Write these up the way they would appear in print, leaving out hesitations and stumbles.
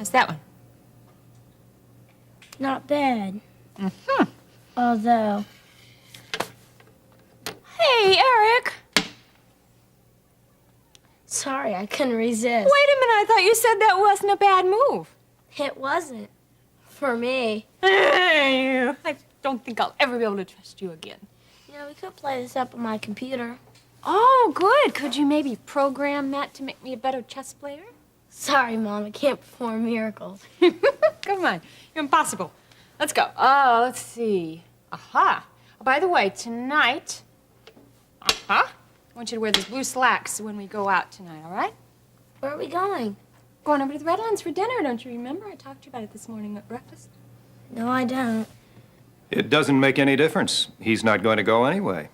How's that one? Not bad. Mm-hmm. Although... Hey, Eric! Sorry, I couldn't resist. Wait a minute, I thought you said that wasn't a bad move. It wasn't. For me. I don't think I'll ever be able to trust you again. You know, we could play this up on my computer. Oh, good. Could you maybe program that to make me a better chess player? Sorry, Mom, I can't perform miracles. Come on, you're impossible. Let's go. Let's see. Aha. Oh, by the way, tonight, I want you to wear these blue slacks when we go out tonight, all right? Where are we going? Going over to the Redlands for dinner, don't you remember? I talked to you about it this morning at breakfast. No, I don't. It doesn't make any difference. He's not going to go anyway.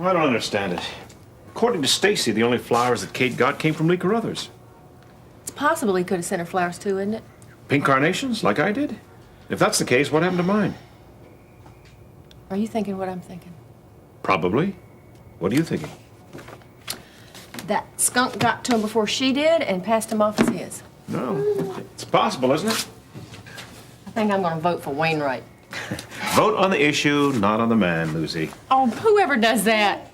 I don't understand it. According to Stacy, the only flowers that Kate got came from Lee Carruthers. It's possible he could have sent her flowers too, isn't it? Pink carnations, like I did? If that's the case, what happened to mine? Are you thinking what I'm thinking? Probably. What are you thinking? That skunk got to him before she did and passed him off as his. No. It's possible, isn't it? I think I'm going to vote for Wainwright. Vote on the issue, not on the man, Lucy. Oh, whoever does that.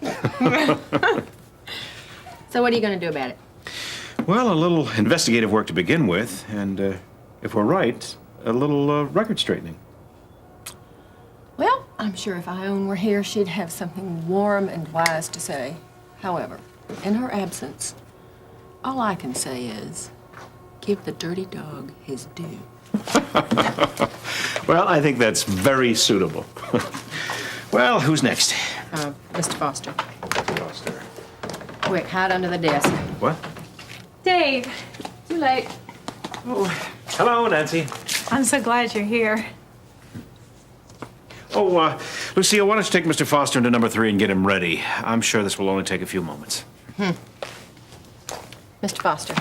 So what are you going to do about it? Well, a little investigative work to begin with, and if we're right, a little record straightening. Well, I'm sure if Ione were here, she'd have something warm and wise to say. However, in her absence, all I can say is, give the dirty dog his due. Well, I think that's very suitable. Well, who's next? Mr. Foster. Foster. Quick, hide under the desk. What? Dave, too late. Oh, hello, Nancy. I'm so glad you're here. Oh, Lucia, why don't you take Mr. Foster into number 3 and get him ready? I'm sure this will only take a few moments. Mr. Foster.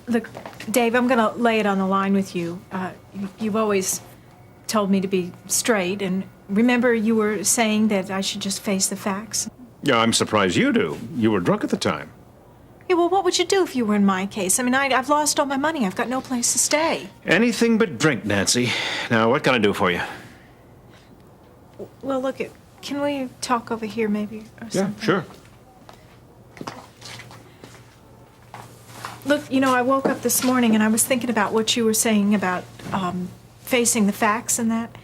Look, Dave, I'm going to lay it on the line with you. You've always told me to be straight, and remember you were saying that I should just face the facts? Yeah, I'm surprised you do. You were drunk at the time. Yeah, well, what would you do if you were in my case? I mean, I've lost all my money. I've got no place to stay. Anything but drink, Nancy. Now, what can I do for you? Well, look, can we talk over here maybe or something? Yeah, sure. Look, you know, I woke up this morning and I was thinking about what you were saying about facing the facts and that.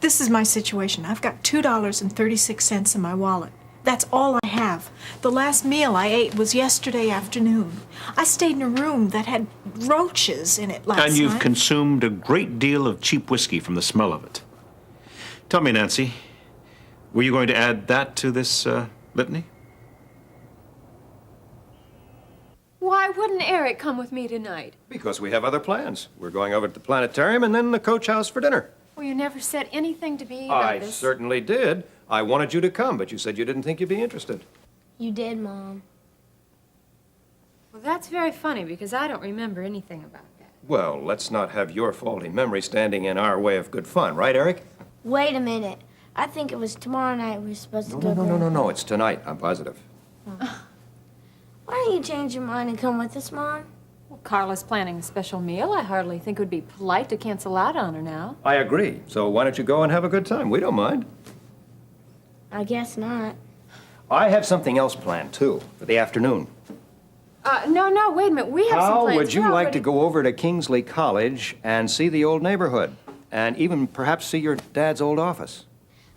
This is my situation. I've got $2.36 in my wallet. That's all I have. The last meal I ate was yesterday afternoon. I stayed in a room that had roaches in it last night. And you've consumed a great deal of cheap whiskey from the smell of it. Tell me, Nancy, were you going to add that to this litany? Why wouldn't Eric come with me tonight? Because we have other plans. We're going over to the planetarium and then the coach house for dinner. Well, you never said anything to me about I this. certainly did. I wanted you to come, but you said you didn't think you'd be interested. You did, Mom. Well, that's very funny because I don't remember anything about that. Well, let's not have your faulty memory standing in our way of good fun, right, Eric? Wait a minute. I think it was tomorrow night we were supposed to go there. No. It's tonight, I'm positive. Why don't you change your mind and come with us, Mom? Well, Carla's planning a special meal. I hardly think it would be polite to cancel out on her now. I agree. So why don't you go and have a good time? We don't mind. I guess not. I have something else planned, too, for the afternoon. No, wait a minute. We have some How plans. would you We're like already- to go over to Kingsley College and see the old neighborhood? And even perhaps see your dad's old office?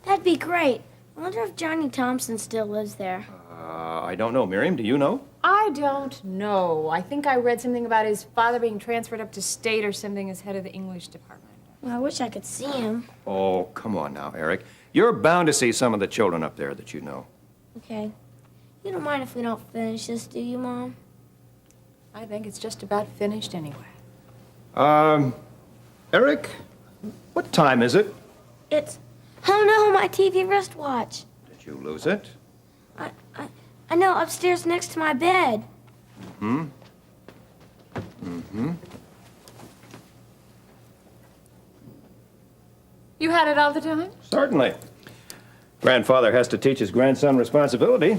That'd be great. I wonder if Johnny Thompson still lives there. I don't know. Miriam, do you know? I don't know. I think I read something about his father being transferred up to state or something as head of the English department. Well, I wish I could see him. Oh, come on now, Eric. You're bound to see some of the children up there that you know. Okay. You don't mind if we don't finish this, do you, Mom? I think it's just about finished anyway. Eric, what time is it? It's... Oh no, my TV wristwatch. Did you lose it? I know, upstairs next to my bed. You had it all the time? Certainly. Grandfather has to teach his grandson responsibility.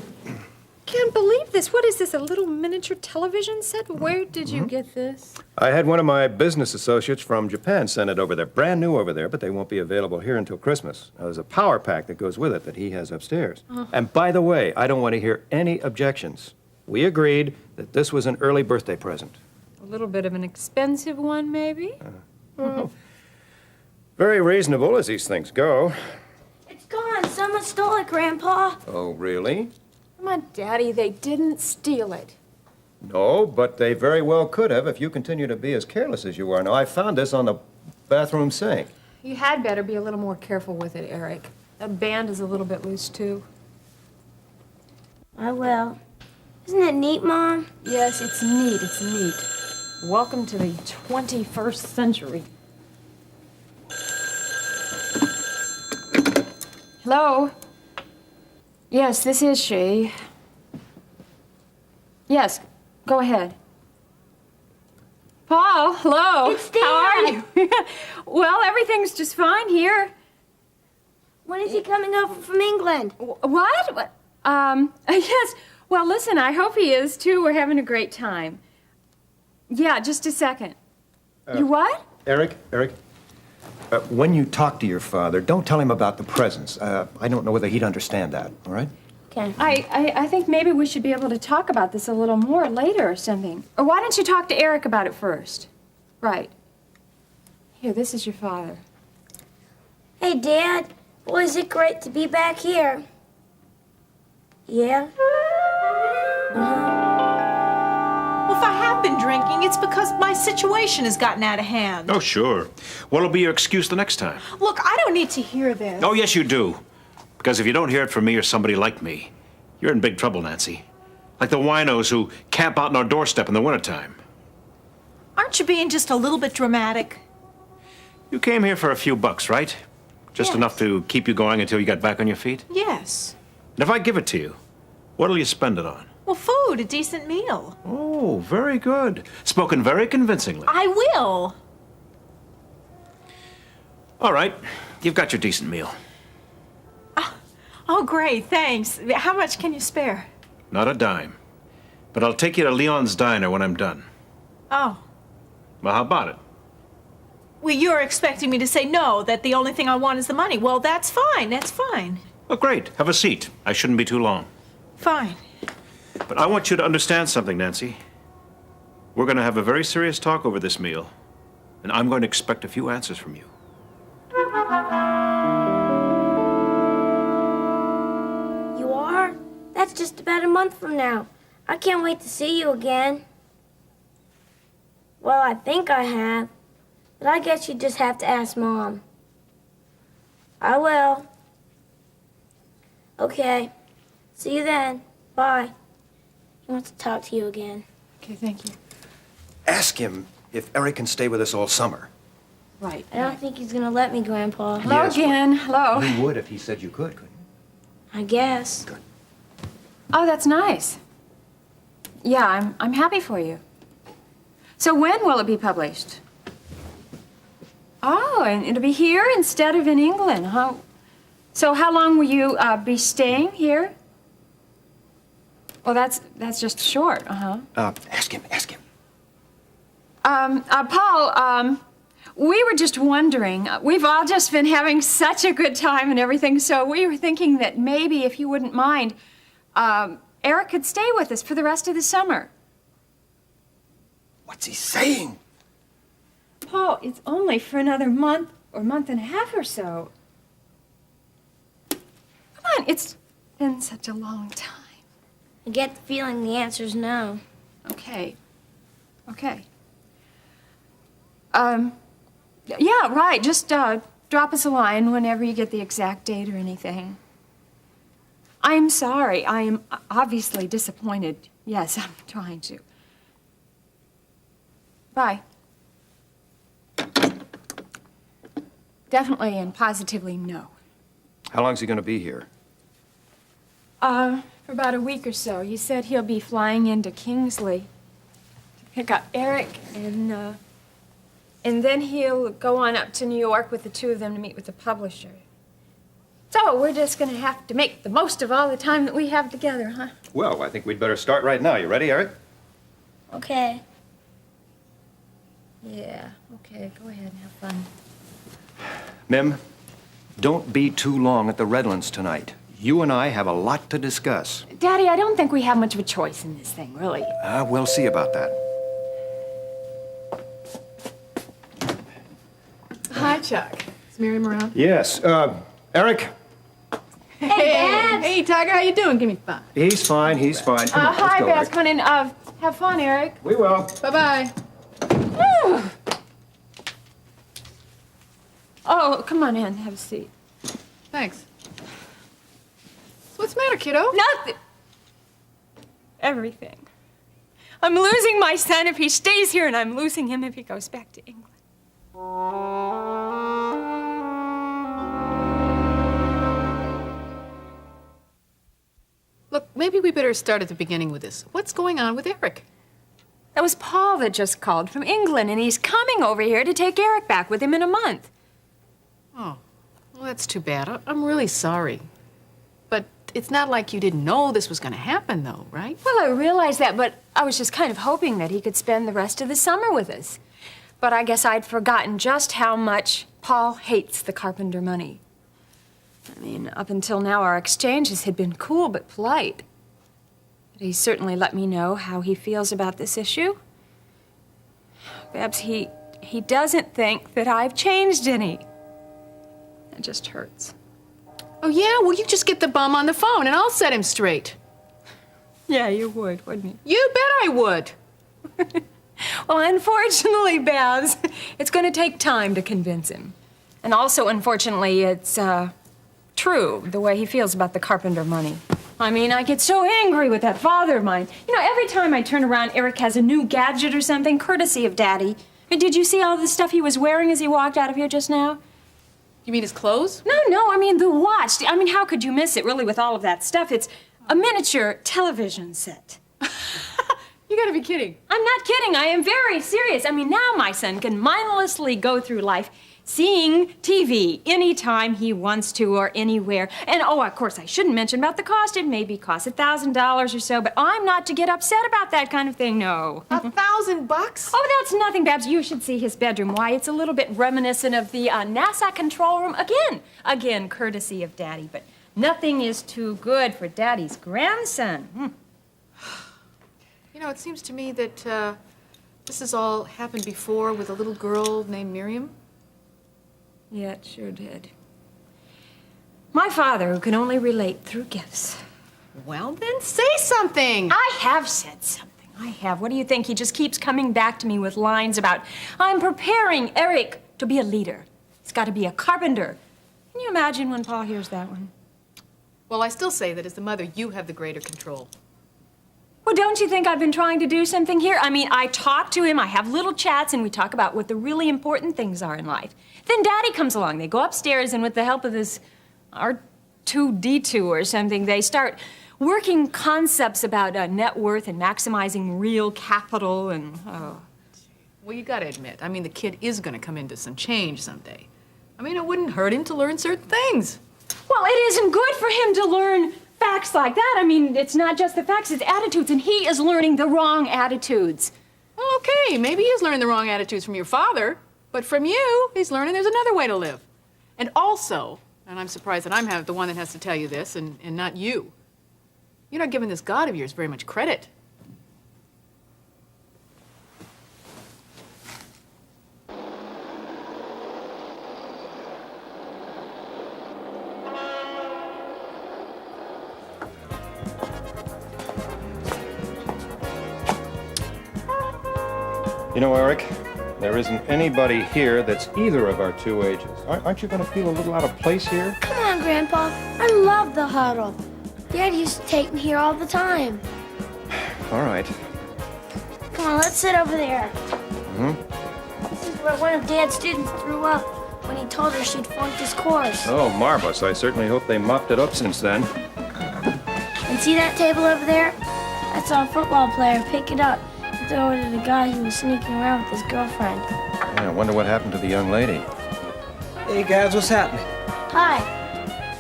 Can't believe this. What is this, a little miniature television set? Where did you get this? I had one of my business associates from Japan send it over there. Brand new over there, but they won't be available here until Christmas. Now, there's a power pack that goes with it that he has upstairs. And by the way, I don't want to hear any objections. We agreed that this was an early birthday present. A little bit of an expensive one, maybe? Very reasonable as these things go. It's gone. Someone stole it, Grandpa. Oh, really? Come on, Daddy, they didn't steal it. No, but they very well could have if you continue to be as careless as you are. Now, I found this on the bathroom sink. You had better be a little more careful with it, Eric. That band is a little bit loose, too. I will. Isn't it neat, Mom? Yes, it's neat, it's neat. Welcome to the 21st century. Hello? Yes, this is she. Yes, go ahead. Paul, hello. It's Dad. How are you? Well, everything's just fine here. When is he coming over from England? What? Yes. Well, listen, I hope he is, too. We're having a great time. Yeah, just a second. You what? Eric, when you talk to your father, don't tell him about the presents. I don't know whether he'd understand that, all right? Okay. I think maybe we should be able to talk about this a little more later or something. Or why don't you talk to Eric about it first? Right. Here, this is your father. Hey, Dad. Boy, is it great to be back here. Yeah? Well, if I have been drinking, it's because my situation has gotten out of hand. Oh, sure. What'll be your excuse the next time? Look, I don't need to hear this. Oh, yes, you do. Because if you don't hear it from me or somebody like me, you're in big trouble, Nancy. Like the winos who camp out on our doorstep in the wintertime. Aren't you being just a little bit dramatic? You came here for a few bucks, right? Just Yes. enough to keep you going until you got back on your feet? Yes. And if I give it to you, what'll you spend it on? Well, food, a decent meal. Oh, very good. Spoken very convincingly. I will. All right, you've got your decent meal. Oh, great, thanks. How much can you spare? Not a dime. But I'll take you to Leon's Diner when I'm done. Oh. Well, how about it? Well, you're expecting me to say no, that the only thing I want is the money. Well, that's fine, that's fine. Oh, great. Have a seat. I shouldn't be too long. Fine. But I want you to understand something, Nancy. We're going to have a very serious talk over this meal, and I'm going to expect a few answers from you. You are? That's just about a month from now. I can't wait to see you again. Well, I think I have. But I guess you just have to ask Mom. I will. Okay. See you then. Bye. He wants to talk to you again. Okay, thank you. Ask him if Eric can stay with us all summer. Right. I don't think he's gonna let me, Grandpa. Hello Yes, again. Hello. You would if he said you could, couldn't you? I guess. Oh, that's nice. Yeah, I'm happy for you. So when will it be published? Oh, and it'll be here instead of in England, huh? So how long will you be staying here? Well, that's just short, uh-huh. Ask him. Paul, we were just wondering, we've all just been having such a good time and everything, so we were thinking that maybe, if you wouldn't mind, Eric could stay with us for the rest of the summer. What's he saying? Paul, it's only for another month or month and a half or so. Come on, it's been such a long time. I get the feeling the answer's no. Okay. Okay. Yeah, right. Just drop us a line whenever you get the exact date or anything. I'm sorry. I am obviously disappointed. Yes, I'm trying to. Bye. Definitely and positively no. How long's he going to be here? For about a week or so. He said he'll be flying into Kingsley to pick up Eric, and then he'll go on up to New York with the two of them to meet with the publisher. So we're just gonna have to make the most of all the time that we have together, huh? Well, I think we'd better start right now. You ready, Eric? Okay. Yeah, okay, go ahead and have fun. Mim, don't be too long at the Redlands tonight. You and I have a lot to discuss. Daddy, I don't think we have much of a choice in this thing, really. We'll see about that. Hi, Chuck. Is Miriam around? Yes, Eric? Hey, Tiger, how you doing? Give me 5. He's fine, he's fine. Come on, let's Hi, go, Babs, Eric. come on in. Have fun, Eric. We will. Bye-bye. Oh, come on in, have a seat. Thanks. So what's the matter, kiddo? Nothing. Everything. I'm losing my son if he stays here, and I'm losing him if he goes back to England. Look, maybe we better start at the beginning with this. What's going on with Eric? That was Paul that just called from England, and he's coming over here to take Eric back with him in a month. Oh, well, that's too bad. I'm really sorry. But it's not like you didn't know this was going to happen, though, right? Well, I realize that, but I was just kind of hoping that he could spend the rest of the summer with us. But I guess I'd forgotten just how much Paul hates the carpenter money. I mean, up until now, our exchanges had been cool but polite. But he certainly let me know how he feels about this issue. Babs, he doesn't think that I've changed any. It just hurts. Oh, yeah? Well, you just get the bum on the phone, and I'll set him straight. Yeah, you would, wouldn't you? You bet I would. Well, unfortunately, Babs, it's going to take time to convince him. And also, unfortunately, it's true, the way he feels about the carpenter money. I mean, I get so angry with that father of mine. You know, every time I turn around, Eric has a new gadget or something, courtesy of Daddy. Did you see all the stuff he was wearing as he walked out of here just now? You mean his clothes? No, I mean the watch. I mean, how could you miss it, really, with all of that stuff? It's a miniature television set. You gotta be kidding. I'm not kidding. I am very serious. I mean, now my son can mindlessly go through life seeing TV anytime he wants to or anywhere. And, oh, of course, I shouldn't mention about the cost. It maybe costs $1,000 or so, but I'm not to get upset about that kind of thing, no. $1,000? Oh, that's nothing, Babs. You should see his bedroom. Why, it's a little bit reminiscent of the NASA control room. Again, courtesy of Daddy, but nothing is too good for Daddy's grandson. You know, it seems to me that this has all happened before with a little girl named Miriam. Yeah, it sure did. My father, who can only relate through gifts. Well, then say something. I have said something. I have. What do you think? He just keeps coming back to me with lines about, I'm preparing Eric to be a leader. He's got to be a carpenter. Can you imagine when Paul hears that one? Well, I still say that as the mother, you have the greater control. Well, don't you think I've been trying to do something here? I mean, I talk to him, I have little chats, and we talk about what the really important things are in life. Then Daddy comes along. They go upstairs, and with the help of this R2D2 or something, they start working concepts about net worth and maximizing real capital and, oh. Well, you gotta admit, I mean, the kid is gonna come into some change someday. I mean, it wouldn't hurt him to learn certain things. Well, it isn't good for him to learn facts like that. I mean, it's not just the facts, it's attitudes, and he is learning the wrong attitudes. Well, okay, maybe he is learning the wrong attitudes from your father, But from you, he's learning there's another way to live. And also, and I'm surprised that I'm the one that has to tell you this and not you, you're not giving this God of yours very much credit. You know, Eric, there isn't anybody here that's either of our two ages. Aren't you going to feel a little out of place here? Come on, Grandpa. I love the huddle. Dad used to take me here all the time. All right. Come on, let's sit over there. This is where one of Dad's students threw up when he told her she'd flunked his course. Oh, marvelous. I certainly hope they mopped it up since then. And see that table over there? I saw a football player pick it up and throw it at a guy who was sneaking around with his girlfriend. Yeah, I wonder what happened to the young lady. Hey guys, what's happening? Hi.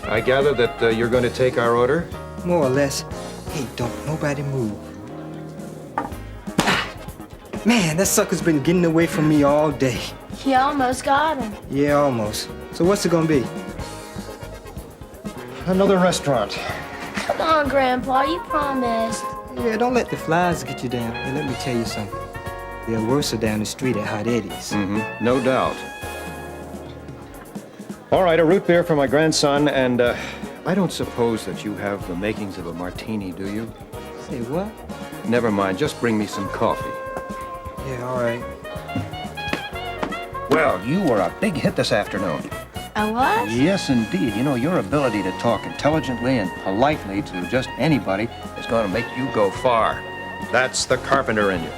I gather that you're going to take our order? More or less. Hey, don't nobody move. Ah, man, that sucker's been getting away from me all day. You almost got him. Yeah, almost. So what's it gonna be? Another restaurant. Come on, Grandpa, you promised. Yeah, don't let the flies get you down. Hey, let me tell you something. They're worse down the street at Hot Eddie's. No doubt. All right, a root beer for my grandson, and I don't suppose that you have the makings of a martini, do you? Say what? Never mind, just bring me some coffee. Yeah, all right. Well, you were a big hit this afternoon. I was? Yes, indeed. You know, your ability to talk intelligently and politely to just anybody is going to make you go far. That's the carpenter in you.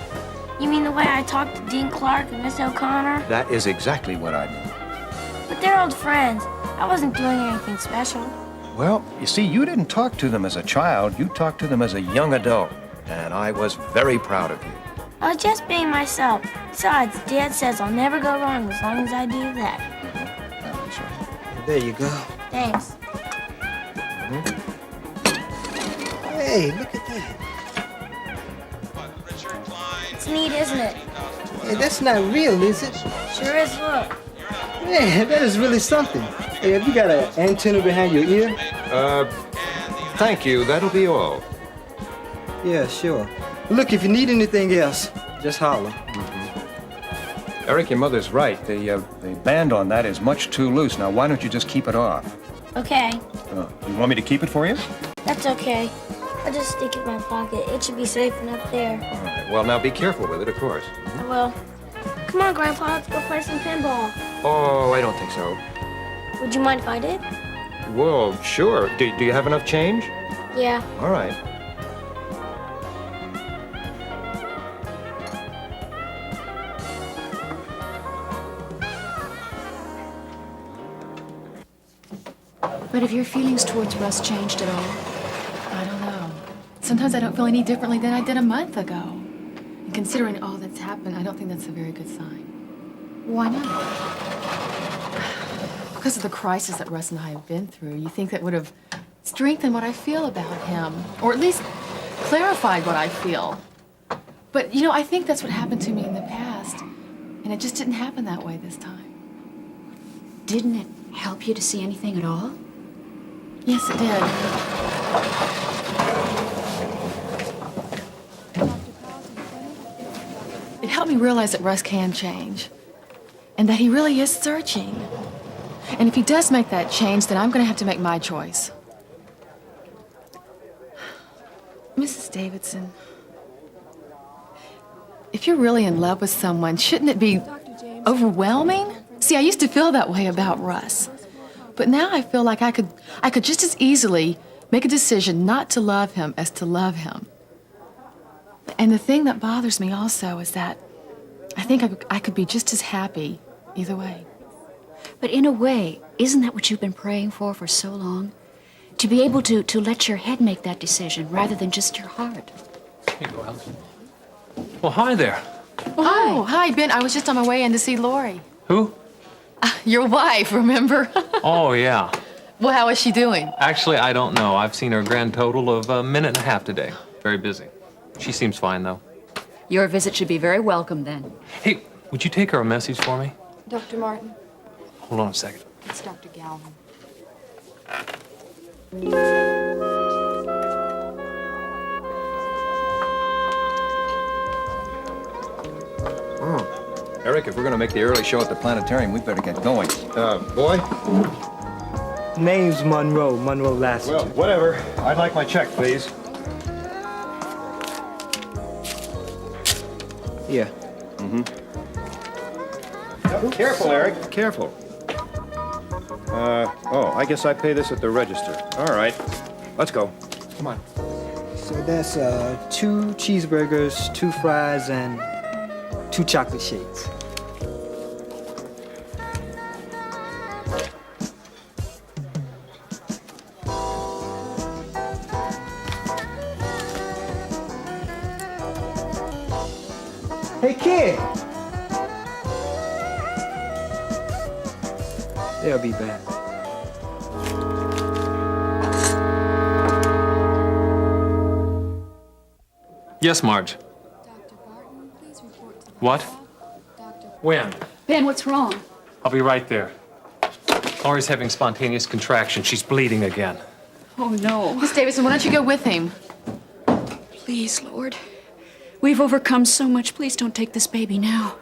You mean the way I talked to Dean Clark and Miss O'Connor? That is exactly what I mean. But they're old friends. I wasn't doing anything special. Well, you see, you didn't talk to them as a child. You talked to them as a young adult. And I was very proud of you. I was just being myself. Besides, Dad says I'll never go wrong as long as I do that. That's right. There you go. Thanks. Hey, look at that. It's neat, isn't it? Hey, that's not real, is it? Sure is, look. Man, that is really something. Hey, have you got an antenna behind your ear? Thank you. That'll be all. Yeah, sure. Look, if you need anything else, just holler. Eric, your mother's right. The band on that is much too loose. Now, why don't you just keep it off? Okay, You want me to keep it for you? that's okay. I'll just stick it in my pocket. It should be safe enough there. All right. Well, now be careful with it, of course. I will. Come on, Grandpa, let's go play some pinball. Oh, I don't think so. Would you mind if I did? Well, sure. Do you have enough change? Yeah. All right. But have your feelings towards Russ changed at all? I don't know. Sometimes I don't feel any differently than I did a month ago. And considering all that's happened, I don't think that's a very good sign. Why not? Because of the crisis that Russ and I have been through. You think that would have strengthened what I feel about him, or at least clarified what I feel. But, you know, I think that's what happened to me in the past, and it just didn't happen that way this time. Didn't it help you to see anything at all? Yes, it did. It helped me realize that Russ can change, and that he really is searching. And if he does make that change, then I'm going to have to make my choice. Mrs. Davidson, if you're really in love with someone, shouldn't it be overwhelming? See, I used to feel that way about Russ. But now I feel like I could just as easily make a decision not to love him as to love him. And the thing that bothers me also is that I think I could be just as happy either way. But in a way, isn't that what you've been praying for so long? To be able to let your head make that decision rather than just your heart. Here you go, Allison. Well, hi there. Oh, hi, Ben. I was just on my way in to see Lori. Who? Your wife, remember? Oh, yeah. Well, how is she doing? Actually, I don't know. I've seen her a grand total of a minute and a half today. Very busy. She seems fine, though. Your visit should be very welcome then. Hey, would you take her a message for me? Dr. Martin, Hold on a second. it's Dr. Galvin. Eric, if we're gonna make the early show at the planetarium, we better get going. Boy? Name's Monroe Lassiter. Well, whatever. I'd like my check, please. Yeah. Careful, Eric. Careful. Oh, I guess I pay this at the register. All right. Let's go. Come on. So that's 2 cheeseburgers, 2 fries, and 2 chocolate shakes. Hey, kid! They'll be back. Yes, Marge. What? When? Ben, what's wrong? I'll be right there. Laurie's having spontaneous contraction. She's bleeding again. Oh, no. Miss Davison, why don't you go with him? Please, Lord. We've overcome so much. Please don't take this baby now.